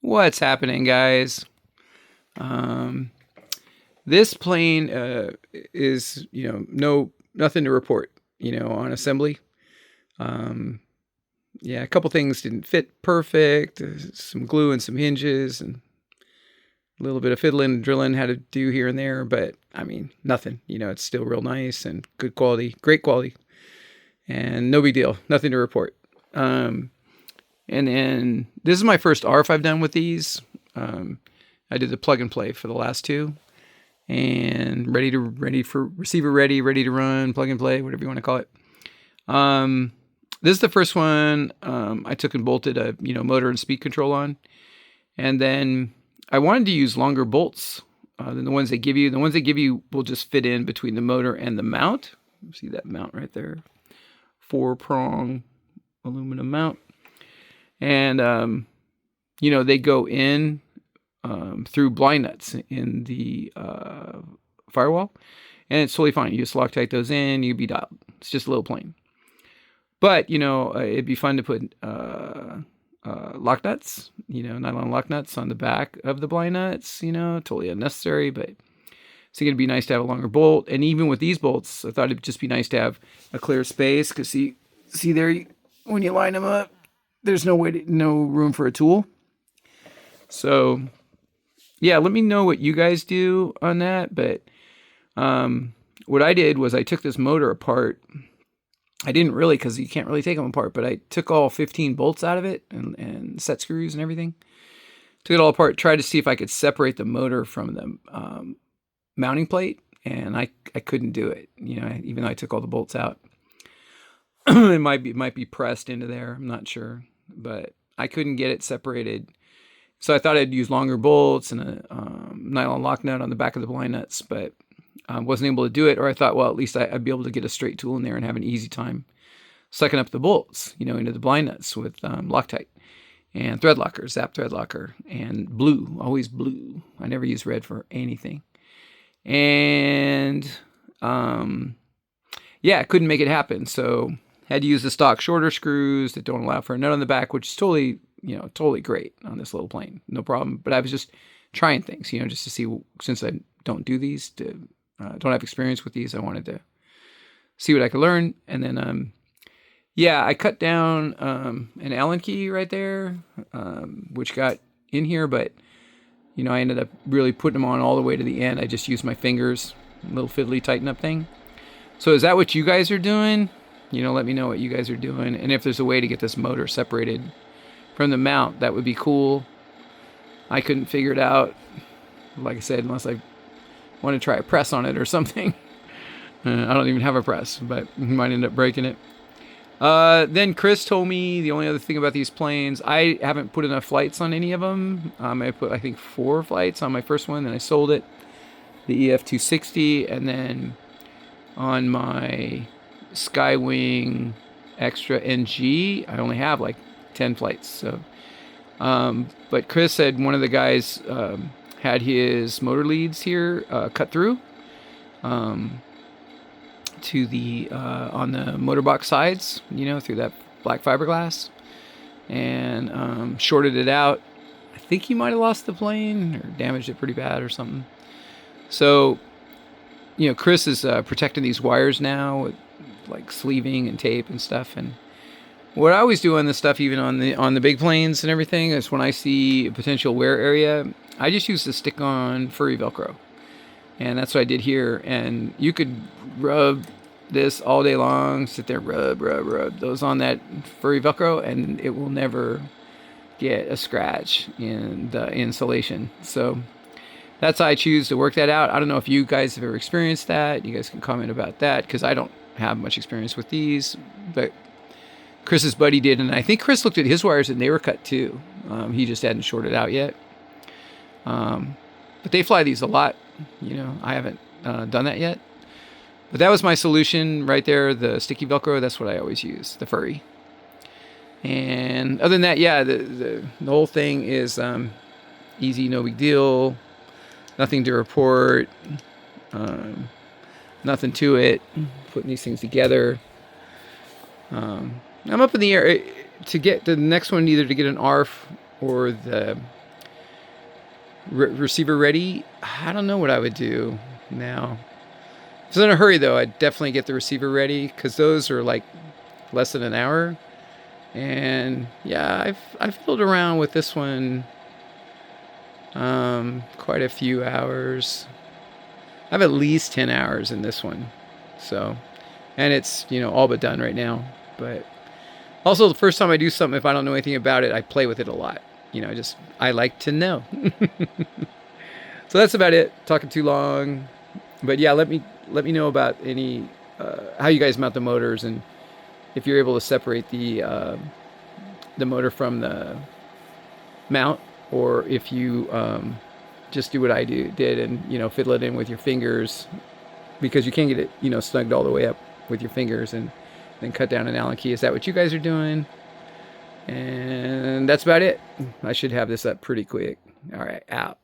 What's happening, guys? This plane is, nothing to report, on assembly. Yeah, a couple things didn't fit perfect. Some glue and some hinges and a little bit of fiddling and drilling had to do here and there, but I mean, nothing. It's still real nice and good quality, great quality, and no big deal. Nothing to report. And then this is my first ARF I've done with these. I did the plug and play for the last two, and ready for receiver ready to run, plug and play, whatever you want to call it. This is the first one I took and bolted a motor and speed control on, and then I wanted to use longer bolts than the ones they give you. The ones they give you will just fit in between the motor and the mount. See that mount right there? 4-prong aluminum mount. And, they go in through blind nuts in the firewall. And it's totally fine. You just Loctite those in, you'd be dialed. It's just a little plane. But, it'd be fun to put lock nuts, nylon lock nuts on the back of the blind nuts, totally unnecessary. But I think it'd be nice to have a longer bolt. And even with these bolts, I thought it'd just be nice to have a clear space. Because see there, when you line them up, there's no room for a tool. So, yeah, let me know what you guys do on that. But what I did was I took this motor apart. I didn't really, because you can't really take them apart, but I took all 15 bolts out of it and set screws and everything. Took it all apart, tried to see if I could separate the motor from the mounting plate, and I couldn't do it. Even though I took all the bolts out. It might be pressed into there. I'm not sure, but I couldn't get it separated. So I thought I'd use longer bolts and a nylon lock nut on the back of the blind nuts, but wasn't able to do it. Or I thought, well, at least I'd be able to get a straight tool in there and have an easy time sucking up the bolts, into the blind nuts with Loctite and thread locker, Zap thread locker, and blue, always blue. I never use red for anything. And I couldn't make it happen. So had to use the stock shorter screws that don't allow for a nut on the back, which is totally great on this little plane. No problem. But I was just trying things, just to see, since I don't do these, don't have experience with these, I wanted to see what I could learn. And then, I cut down an Allen key right there, which got in here, but, I ended up really putting them on all the way to the end. I just used my fingers, little fiddly tighten up thing. So is that what you guys are doing? Let me know what you guys are doing. And if there's a way to get this motor separated from the mount, that would be cool. I couldn't figure it out, like I said, unless I want to try a press on it or something. I don't even have a press, but might end up breaking it. Then Chris told me the only other thing about these planes, I haven't put enough flights on any of them. I put, I think, 4 flights on my first one, then I sold it, the EF260, and then on my Skywing Extra NG, I only have like 10 flights. So, but Chris said one of the guys had his motor leads here cut through to the on the motor box sides, through that black fiberglass, and shorted it out. I think he might have lost the plane or damaged it pretty bad or something. So, Chris is protecting these wires now with like sleeving and tape and stuff. And what I always do on this stuff, even on the big planes and everything, is when I see a potential wear area, I just use the stick-on furry Velcro. And that's what I did here. And you could rub this all day long, sit there, rub those on that furry Velcro, and it will never get a scratch in the insulation. So that's how I choose to work that out. I don't know if you guys have ever experienced that. You guys can comment about that, because I don't have much experience with these. But Chris's buddy did, and I think Chris looked at his wires and they were cut too. He just hadn't shorted out yet. But they fly these a lot. I haven't done that yet. But that was my solution right there, the sticky Velcro. That's what I always use, the furry. And other than that, the whole thing is easy, no big deal. Nothing to report. Nothing to it. Putting these things together. I'm up in the air to get the next one, either to get an ARF or the receiver ready. I don't know what I would do now. If I was in a hurry though, I'd definitely get the receiver ready because those are like less than an hour. And yeah, I've fiddled around with this one quite a few hours. I have at least 10 hours in this one. So, and it's, all but done right now. But also, the first time I do something, if I don't know anything about it, I play with it a lot. I like to know. So that's about it. Talking too long. But yeah, let me know about any how you guys mount the motors and if you're able to separate the motor from the mount, or if you just do what I did and fiddle it in with your fingers, because you can't get it snugged all the way up with your fingers and then cut down an Allen key. Is that what you guys are doing? And that's about it. I should have this up pretty quick. All right, out.